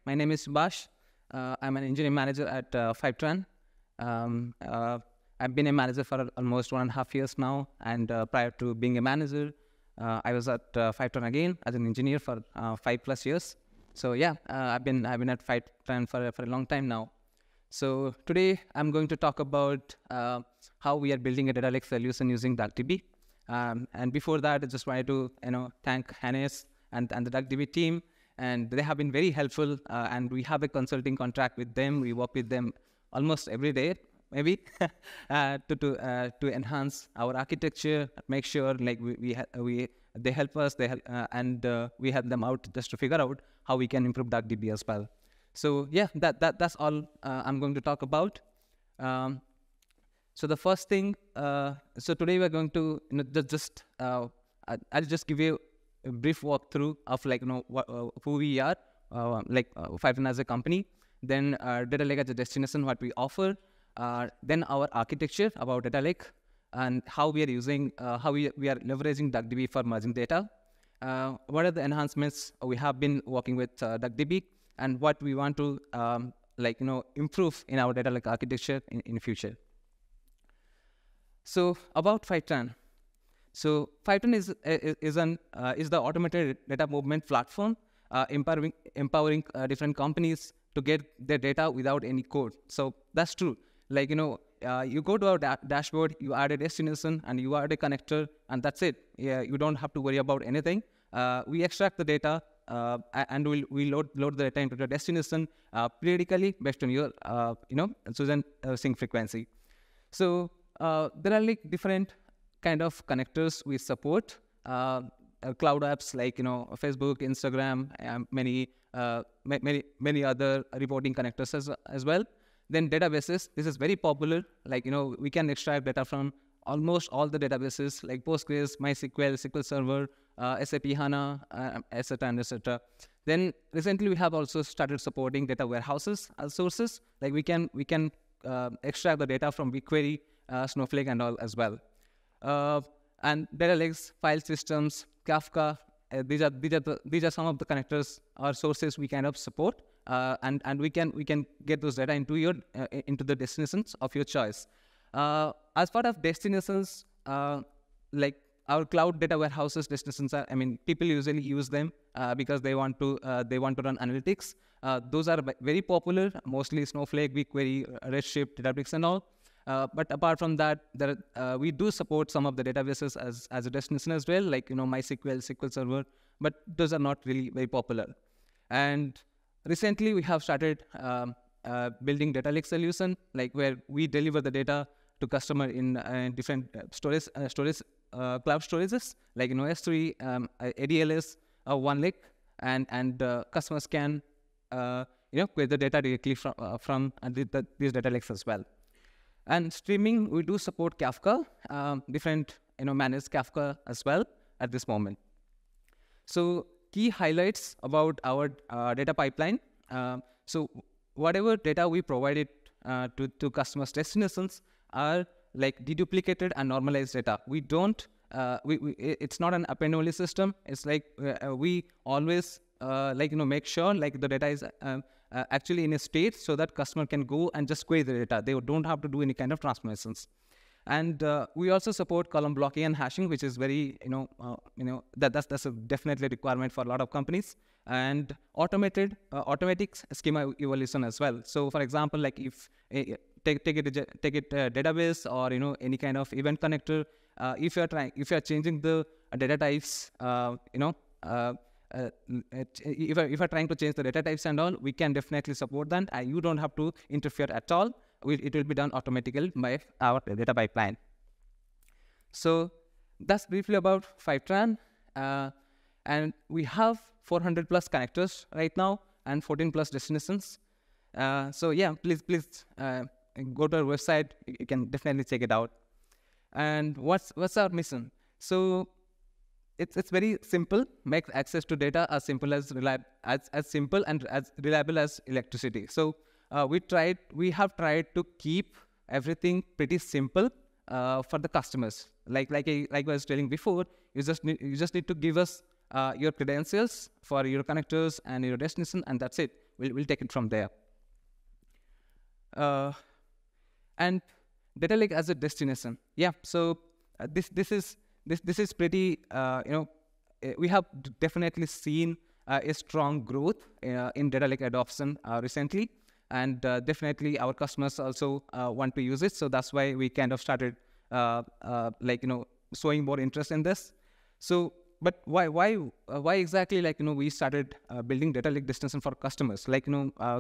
my name is Subash. I'm an engineering manager at Fivetran. Um, uh, I've been a manager for almost 1.5 years now, and prior to being a manager, I was at Fivetran again as an engineer for 5+ years. So yeah, I've been at Fivetran for a long time now. So today I'm going to talk about how we are building a data lake solution using DuckDB. And before that, I just wanted to thank Hannes and the DuckDB team, and they have been very helpful. And we have a consulting contract with them. We work with them almost every day, maybe, to enhance our architecture, make sure like they help us, and we help them out just to figure out how we can improve DuckDB as well. So yeah, that's all I'm going to talk about. So the first thing, so today we're going to I'll just give you a brief walkthrough of who we are, Fivetran as a company, then data lake as a destination, what we offer, then our architecture about data lake, and how we are using, how we are leveraging DuckDB for merging data. What are the enhancements we have been working with DuckDB, and what we want to improve in our data lake architecture in future. So about Fivetran. So Fivetran is the automated data movement platform, empowering different companies to get their data without any code. So that's true. You go to our dashboard, you add a destination, and you add a connector, and that's it. Yeah, you don't have to worry about anything. We extract the data, and we load the data into the destination periodically based on your chosen sync frequency. So there are different kind of connectors we support. Cloud apps like Facebook, Instagram, many other reporting connectors as well. Then databases. This is very popular. We can extract data from almost all the databases like Postgres, MySQL, SQL Server, SAP HANA, etc. and etc. Then recently we have also started supporting data warehouses as sources. We can extract the data from BigQuery, Snowflake, and all as well. And data lakes, file systems, Kafka. These are some of the connectors or sources we kind of support, and we can get those data into your into the destinations of your choice. As part of destinations, like our cloud data warehouses destinations are, people usually use them because they want to run analytics. Those are very popular, mostly Snowflake, BigQuery, Redshift, Databricks, and all. But apart from that, we do support some of the databases as a destination as well, like MySQL, SQL Server, but those are not really very popular. And recently we have started building data lake solution, where we deliver the data to customer in different storage cloud storages, like S3, ADLS, OneLake, and customers can query the data directly from these data lakes as well. And streaming, we do support Kafka, different managed Kafka as well at this moment. So key highlights about our data pipeline. So whatever data we provided to customers' destinations are deduplicated and normalized data. We don't. It's not an append-only system. It's we always make sure the data is actually in a state so that customer can go and just query the data. They don't have to do any kind of transformations. And we also support column blocking and hashing, which is very that's a definitely requirement for a lot of companies. And automatic schema evolution as well. So for example, if take a database or any kind of event connector, if you're changing the data types, if you're trying to change the data types and all, we can definitely support that. You don't have to interfere at all. It will be done automatically by our data pipeline. So that's briefly about Fivetran. And we have 400+ connectors right now and 14+ destinations. So yeah, please go to our website. You can definitely check it out. And what's our mission? So it's very simple. Make access to data as simple as simple and as reliable as electricity. So we have tried to keep everything pretty simple for the customers. Like I was telling before, you just need to give us your credentials for your connectors and your destination, and that's it. we'll take it from there. And data lake as a destination. Yeah. So this is pretty. We have definitely seen a strong growth in data lake adoption recently, and definitely our customers also want to use it. So that's why we kind of started showing more interest in this. So, but why exactly we started building data lake destination for customers?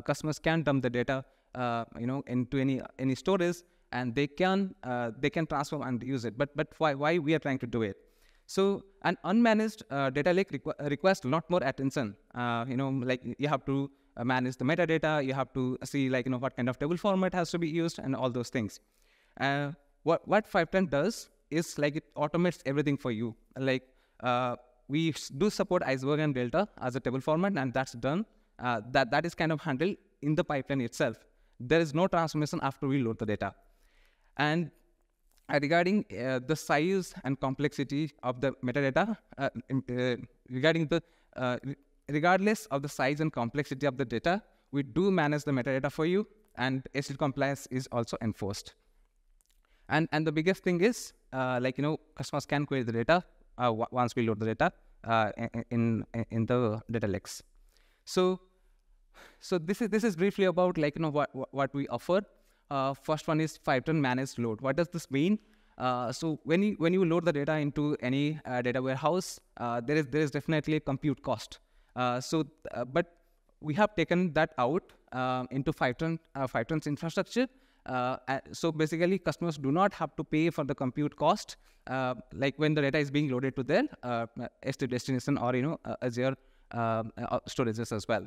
Customers can dump the data into any storage, and they can transform and use it. But why we are trying to do it? So an unmanaged data lake requires a lot more attention. You have to manage the metadata. You have to see what kind of table format has to be used and all those things. What Fivetran does is it automates everything for you. We do support iceberg and delta as a table format, and that's done. That is kind of handled in the pipeline itself. There is no transformation after we load the data. And regarding the size and complexity of the metadata, regardless of the size and complexity of the data, we do manage the metadata for you, and SL compliance is also enforced. And the biggest thing is, customers can query the data once we load the data in the data lakes. So this is briefly about what we offer. First one is Fivetran managed load. What does this mean? So when you load the data into any data warehouse, there is definitely a compute cost. But we have taken that out into Fivetran's infrastructure. So basically, customers do not have to pay for the compute cost, when the data is being loaded to their S3 destination or Azure storages as well.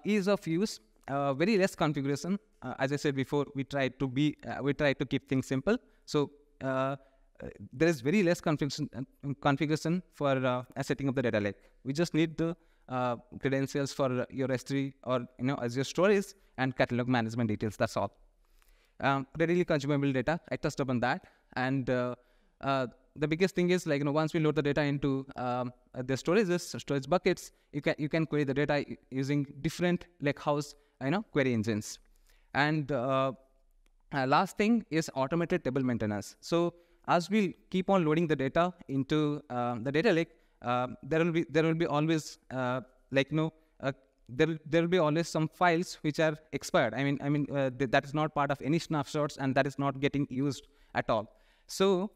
Ease of use, very less configuration. As I said before, we try to keep things simple. So there is very less configuration for setting up the data lake. We just need the credentials for your S3 or Azure storage and catalog management details. That's all. Readily consumable data. I touched upon that. And the biggest thing is once we load the data into the storage buckets, you can query the data using different lakehouse query engines. And last thing is automated table maintenance. So as we keep on loading the data into the data lake, there will be always there will be always some files which are expired. That is not part of any snapshots, and that is not getting used at all. So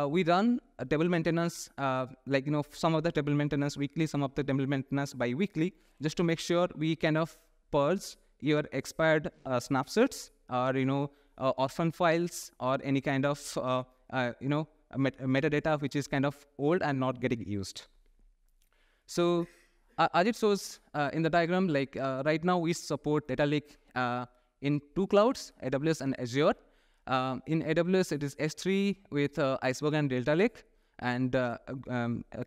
we run a table maintenance, some of the table maintenance weekly, some of the table maintenance bi-weekly, just to make sure we kind of purge your expired snapshots or orphan files or any kind of metadata which is kind of old and not getting used. So as it shows in the diagram, right now we support data lake in two clouds, AWS and Azure. In AWS, it is S3 with iceberg and delta lake, and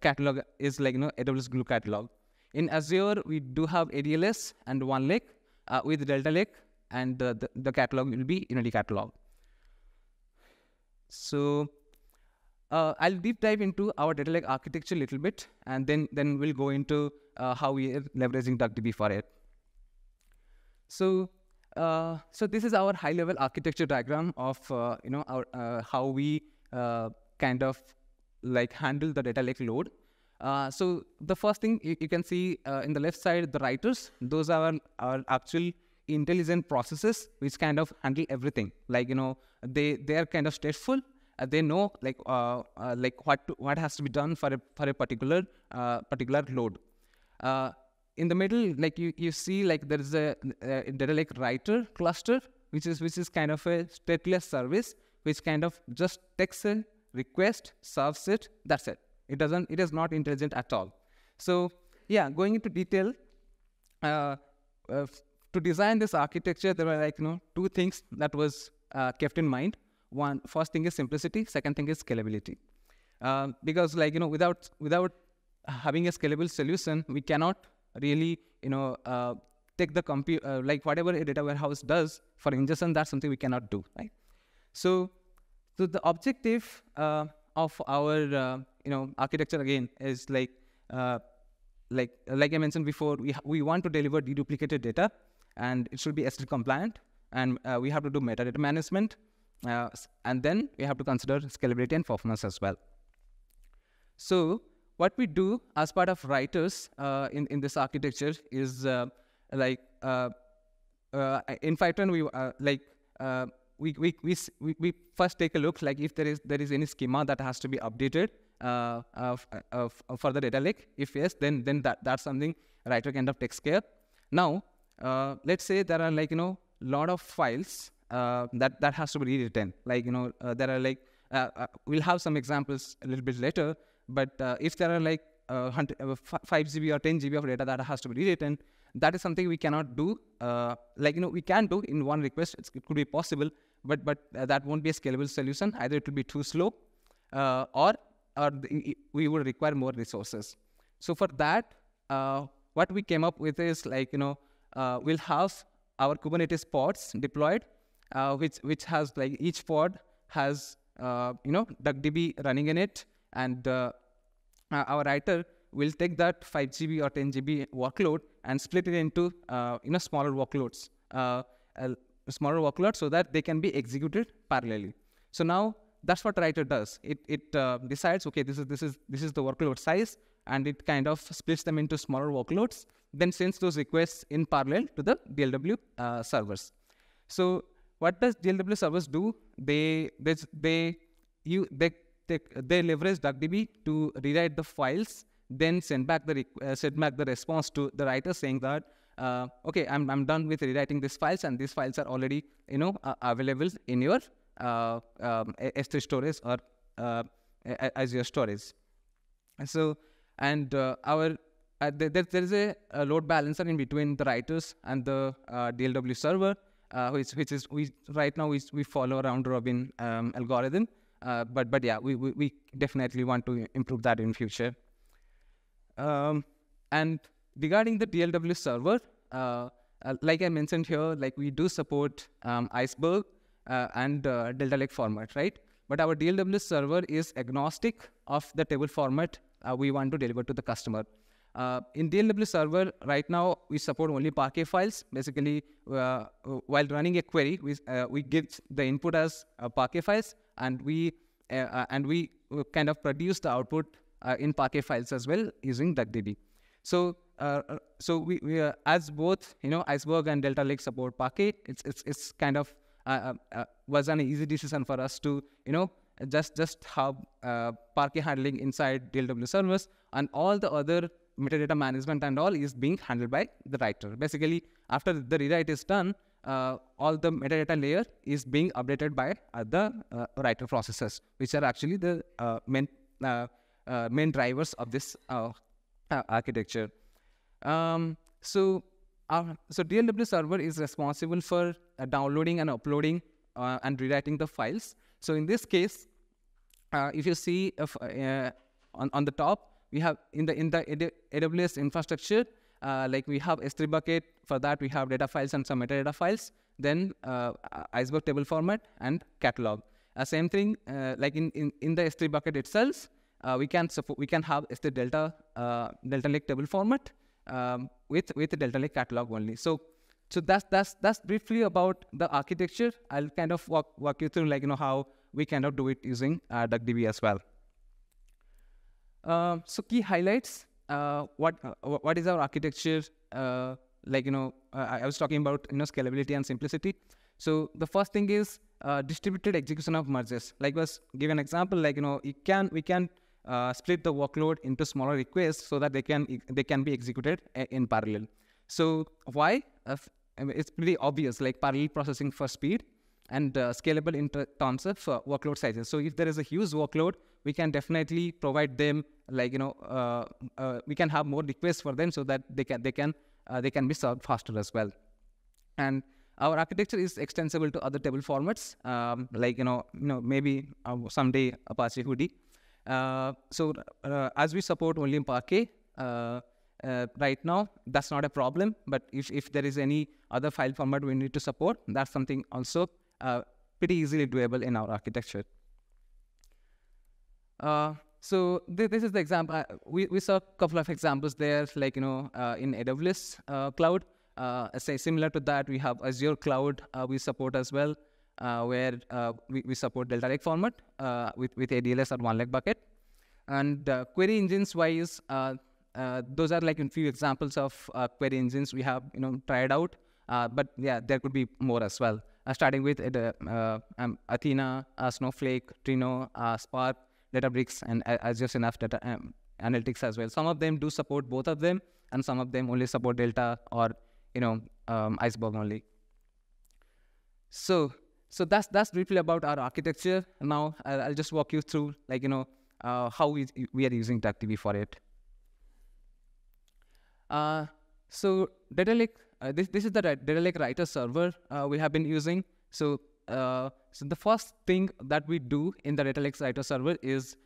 catalog is AWS Glue catalog. In Azure, we do have ADLS and OneLake with delta lake, and the catalog will be Unity catalog. So I'll deep dive into our data lake architecture a little bit, and then we'll go into how we are leveraging DuckDB for it. So this is our high-level architecture diagram of our how we kind of handle the data lake load. So the first thing you can see in the left side, the writers. Those are our actual intelligent processes which kind of handle everything. They are kind of stateful. They know what has to be done for a particular load. In the middle, you see there is a data lake writer cluster, which is kind of a stateless service, which kind of just takes a request, serves it. That's it. It is not intelligent at all. So yeah, going into detail, to design this architecture, there were two things that was kept in mind. First thing is simplicity. Second thing is scalability. Because without having a scalable solution, we cannot really take the compute whatever a data warehouse does for ingestion. That's something we cannot do, right? So the objective of our architecture again is like I mentioned before, we want to deliver deduplicated data, and it should be SL compliant, and we have to do metadata management, and then we have to consider scalability and performance as well. So what we do as part of writers in this architecture is in Fivetran we first take a look like if there is any schema that has to be updated for the data lake. If yes, then that's something writer kind of takes care. Now let's say there are lot of files that has to be rewritten. There are we'll have some examples a little bit later. But if there are 5 GB or 10 GB of data that has to be rewritten, that is something we cannot do. We can do in one request. It could be possible, but that won't be a scalable solution. Either it will be too slow, or we would require more resources. So for that, what we came up with is we'll have our Kubernetes pods deployed, which has each pod has DuckDB running in it. And our writer will take that 5 GB or 10 GB workload and split it into smaller workloads, so that they can be executed parallelly. So now that's what writer does. It decides, okay, this is the workload size, and it kind of splits them into smaller workloads, then sends those requests in parallel to the DLW servers. So what does DLW servers do? They leverage DuckDB to rewrite the files, then send back the response to the writer saying that okay, I'm done with rewriting these files, and these files are already available in your S3 storage or Azure storage. So there is a load balancer in between the writers and the DLW server, which is right now we follow a round robin algorithm. But yeah, we definitely want to improve that in future. And regarding the DLW server, like I mentioned here, we do support Iceberg and Delta Lake format, right? But our DLW server is agnostic of the table format we want to deliver to the customer. In DLW server, right now, we support only Parquet files. Basically, while running a query, we give the input as Parquet files, and we kind of produce the output in Parquet files as well using DuckDB. So we as both Iceberg and Delta Lake support Parquet, it's kind of was an easy decision for us to just have Parquet handling inside DLW servers, and all the other metadata management and all is being handled by the writer. Basically, after the rewrite is done, all the metadata layer is being updated by the writer processes, which are actually the main drivers of this architecture. So DLW server is responsible for downloading and uploading and rewriting the files. So in this case, if you see on the top, we have in the AWS infrastructure, we have S3 bucket. For that, we have data files and some metadata files. Then Iceberg table format and catalog. Same thing, in the S3 bucket itself, we can have S3 Delta Lake table format with the Delta Lake catalog only. So that's briefly about the architecture. I'll kind of walk you through how we kind of do it using DuckDB as well. So key highlights. What is our architecture? I was talking about scalability and simplicity. So the first thing is distributed execution of merges. Was give an example. We can split the workload into smaller requests so that they can be executed in parallel. So why? It's pretty obvious. Parallel processing for speed and scalable in terms of workload sizes. So if there is a huge workload, we can definitely provide them we can have more requests for them so that they can be served faster as well. And our architecture is extensible to other table formats, maybe someday Apache Hudi. So as we support only Parquet right now, that's not a problem. But if there is any other file format we need to support, that's something also pretty easily doable in our architecture. This is the example. We saw a couple of examples there, like, in AWS cloud. Say similar to that, we have Azure cloud we support as well, where we support Delta Lake format with ADLS or one lake bucket. And query engines wise, those are like a few examples of query engines we have tried out. But yeah, there could be more as well. Starting with Athena, Snowflake, Trino, Spark, Databricks, and Azure Synapse Data Analytics as well. Some of them do support both of them, and some of them only support Delta or Iceberg only. So that's briefly about our architecture. Now I'll just walk you through how we are using DuckDB for it. So Data Lake, this is the Data Lake Writer server we have been using. So the first thing that we do in the Data Lake Writer server is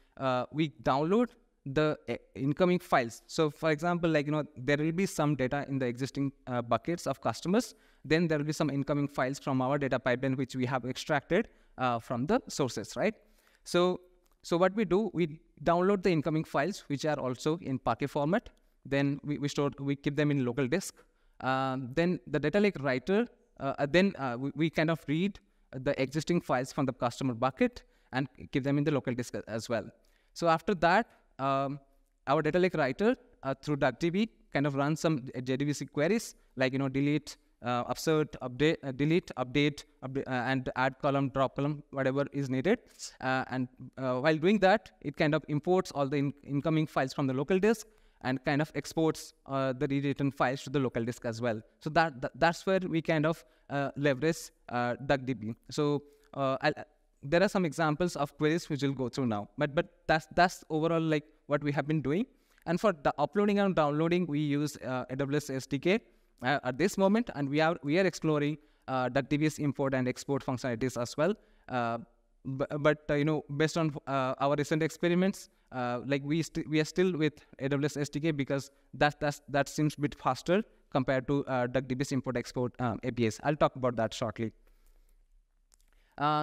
we download the incoming files. So for example, there will be some data in the existing buckets of customers. Then there will be some incoming files from our data pipeline, which we have extracted from the sources, right? So what we do, we download the incoming files, which are also in Parquet format. Then we keep them in local disk. Then the Data Lake Writer, we kind of read the existing files from the customer bucket and keep them in the local disk as well. So after that, our Data Lake Writer through DuckDB kind of runs some JDBC queries like delete, upsert, update, delete, update, and add column, drop column, whatever is needed. And while doing that, it kind of imports all the incoming files from the local disk and kind of exports the rewritten files to the local disk as well. So that's where we kind of leverage DuckDB. So there are some examples of queries which we'll go through now, but that's overall like what we have been doing. And for the uploading and downloading, we use AWS SDK at this moment, and we are exploring DuckDB's import and export functionalities as well. But based on our recent experiments, we are still with AWS SDK because that seems a bit faster compared to DuckDB's import export APIs. I'll talk about that shortly.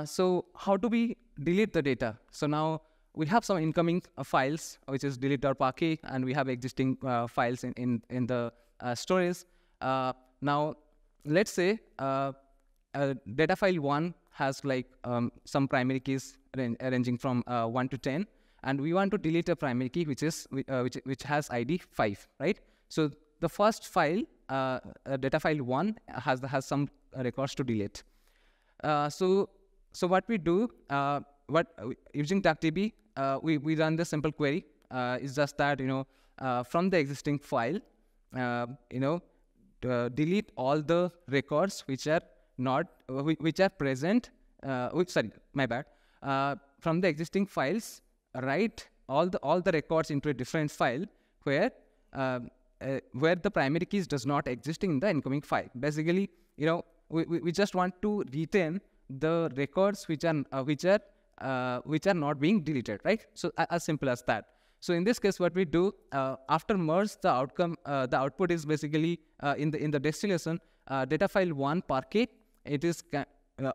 So how do we delete the data? So now we have some incoming files, which is delete.parquet, and we have existing files in the storage. Now let's say data file 1 has some primary keys ranging from 1 to 10, and we want to delete a primary key which has ID 5, right? So the first file, data file 1, has some records to delete. So what we do, using DuckDB, we run the simple query. It's just that from the existing file, delete all the records which are present. From the existing files, write all the records into a different file where the primary keys does not exist in the incoming file. Basically, we just want to retain the records which are not being deleted, right? So as simple as that. So in this case, what we do after merge, the output is basically in the destination data file 1 Parquet. It is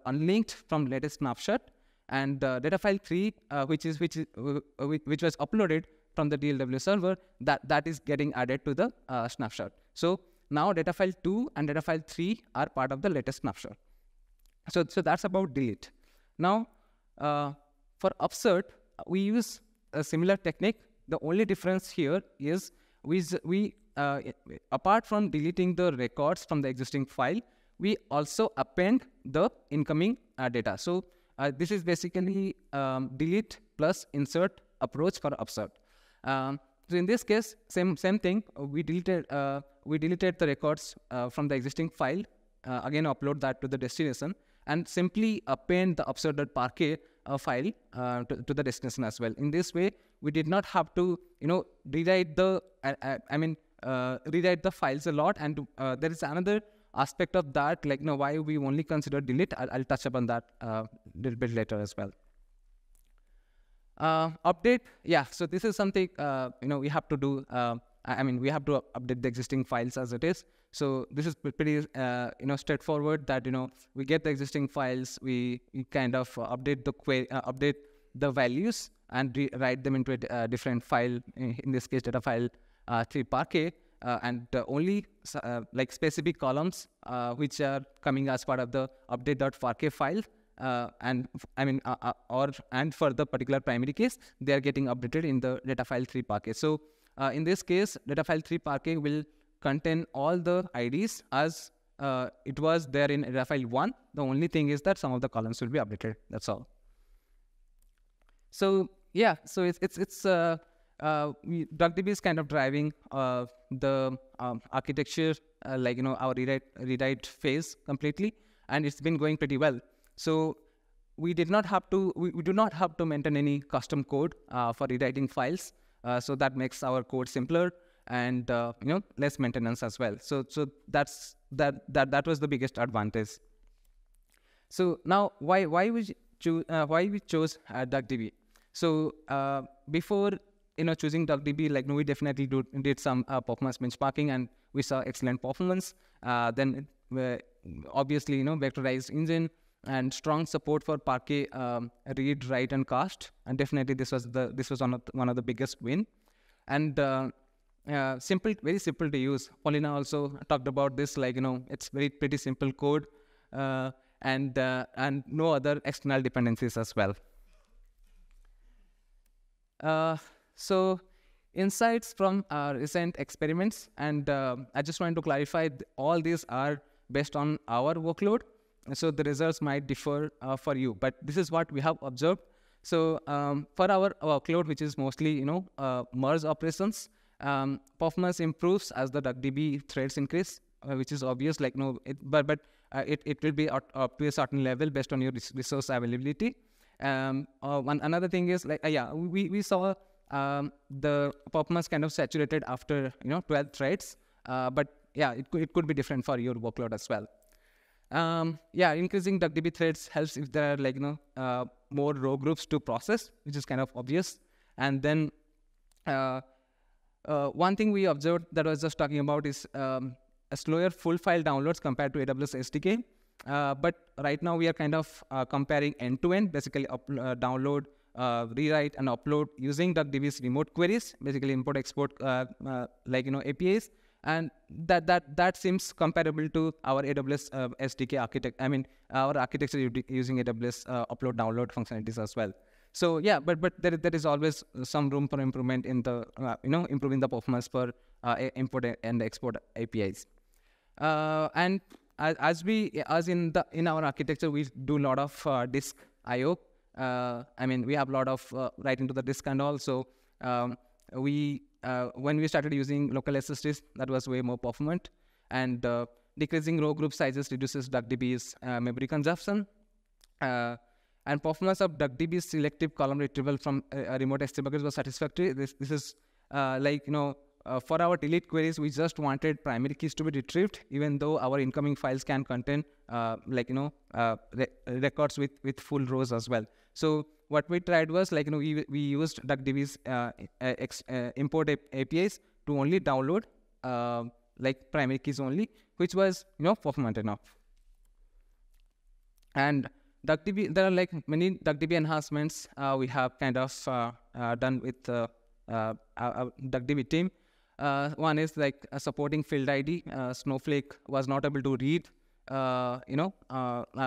unlinked from latest snapshot, and data file 3, which was uploaded from the DLW server, that is getting added to the snapshot. So now data file 2 and data file 3 are part of the latest snapshot. So that's about delete. Now for upsert, we use a similar technique. The only difference here is we apart from deleting the records from the existing file, we also append the incoming data. So this is basically delete plus insert approach for upsert. So in this case, same thing. We deleted the records from the existing file. Again, upload that to the destination and simply append the upsert.parquet file to the destination as well. In this way, we did not have to rewrite the rewrite the files a lot. And there is another aspect of that, why we only consider delete. I'll touch upon that a little bit later as well. Update, yeah. So this is something we have to do. We have to update the existing files as it is. So this is pretty straightforward. That we get the existing files, we kind of update the values and write them into a different file, in this case data file 3 parquet, and only like specific columns which are coming as part of the update.parquet file, and for the particular primary case, they are getting updated in the data file 3 parquet. So in this case, data file 3 parquet will contain all the IDs as it was there in data file 1. The only thing is that some of the columns will be updated. That's all. So yeah, so DuckDB is kind of driving the architecture, like our rewrite phase completely, and it's been going pretty well. So we do not have to maintain any custom code for rewriting files. So that makes our code simpler and less maintenance as well. So that was the biggest advantage. So now why we chose DuckDB? So before choosing DuckDB, we definitely did some performance benchmarking, and we saw excellent performance. Then obviously vectorized engine and strong support for Parquet read, write, and cast, and definitely this was one of the biggest win. And very simple to use. Paulina also talked about this, it's pretty simple code, and no other external dependencies as well. So insights from recent experiments, and I just want to clarify, all these are based on our workload, so the results might differ for you, but this is what we have observed. So for our workload, which is mostly merge operations, performance improves as the DuckDB threads increase, which is obvious, but it will be up to a certain level based on your resource availability. Another thing is we saw the performance kind of saturated after 12 threads, but yeah, it could be different for your workload as well. Increasing DuckDB threads helps if there are more row groups to process, which is kind of obvious. And then one thing we observed that I was just talking about is a slower full file downloads compared to AWS SDK. But right now we are kind of comparing end-to-end, basically download, rewrite, and upload using DuckDB's remote queries, basically import, export, APIs. And that seems comparable to our AWS SDK architect. I mean, our architecture using AWS upload download functionalities as well. So yeah, but there is always some room for improvement in the improving the performance for import and export APIs. And as in our architecture, we do a lot of disk I/O. I mean, we have a lot of writing to the disk and all. So when we started using local SSDs, that was way more performant. And decreasing row group sizes reduces DuckDB's memory consumption. And performance of DuckDB's selective column retrieval from remote S3 buckets was satisfactory. This is for our delete queries, we just wanted primary keys to be retrieved, even though our incoming files can contain records with full rows as well. So what we tried was we used DuckDB's import APIs to only download primary keys only, which was performant enough. And DuckDB, there are many DuckDB enhancements we have kind of done with our DuckDB team. One is supporting field ID. Snowflake was not able to read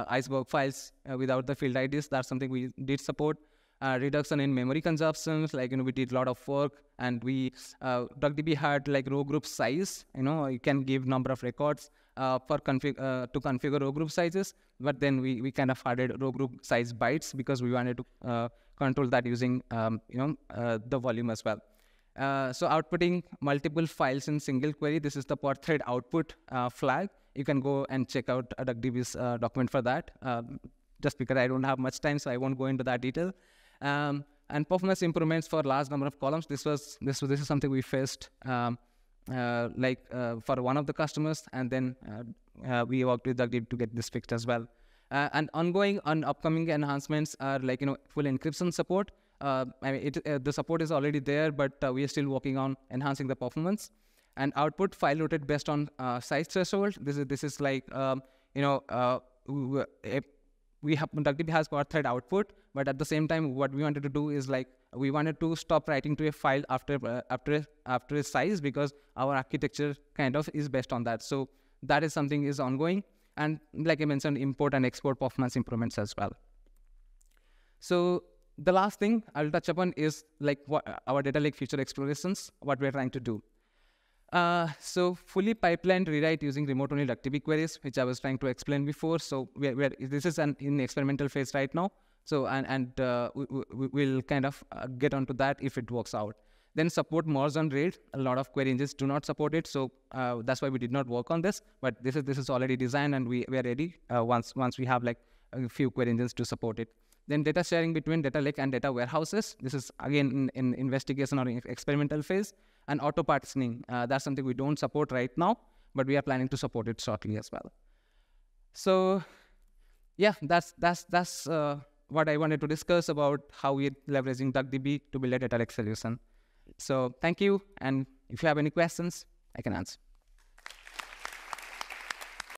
iceberg files without the field IDs. That's something we did support. Reduction in memory consumptions, we did a lot of work, and DuckDB had row group size. You can give number of records to configure row group sizes, but then we kind of added row group size bytes because we wanted to control that using the volume as well. So outputting multiple files in single query. This is the per thread output flag. You can go and check out DuckDB's document for that. Just because I don't have much time, so I won't go into that detail. And performance improvements for large number of columns. This is something we faced for one of the customers, and then we worked with DuckDB to get this fixed as well. And ongoing and upcoming enhancements are full encryption support. The support is already there, but we are still working on enhancing the performance. And output file routed based on size threshold. This is we have DuckDB has per thread output, but at the same time, what we wanted to do is we wanted to stop writing to a file after a size, because our architecture kind of is based on that. So that is something is ongoing. And like I mentioned, import and export performance improvements as well. So the last thing I'll touch upon is like what our data lake feature explorations, what we're trying to do. So fully pipelined rewrite using remote-only DuckDB queries, which I was trying to explain before. So this is in experimental phase right now. So we'll kind of get onto that if it works out. Then support merge on RAID. A lot of query engines do not support it, so that's why we did not work on this. But this is already designed, and we are ready once we have like a few query engines to support it. Then data sharing between data lake and data warehouses. This is again in investigation or experimental phase. And auto partitioning. That's something we don't support right now, but we are planning to support it shortly as well. So yeah, that's what I wanted to discuss about how we're leveraging DuckDB to build a data lake solution. So thank you, and if you have any questions, I can answer.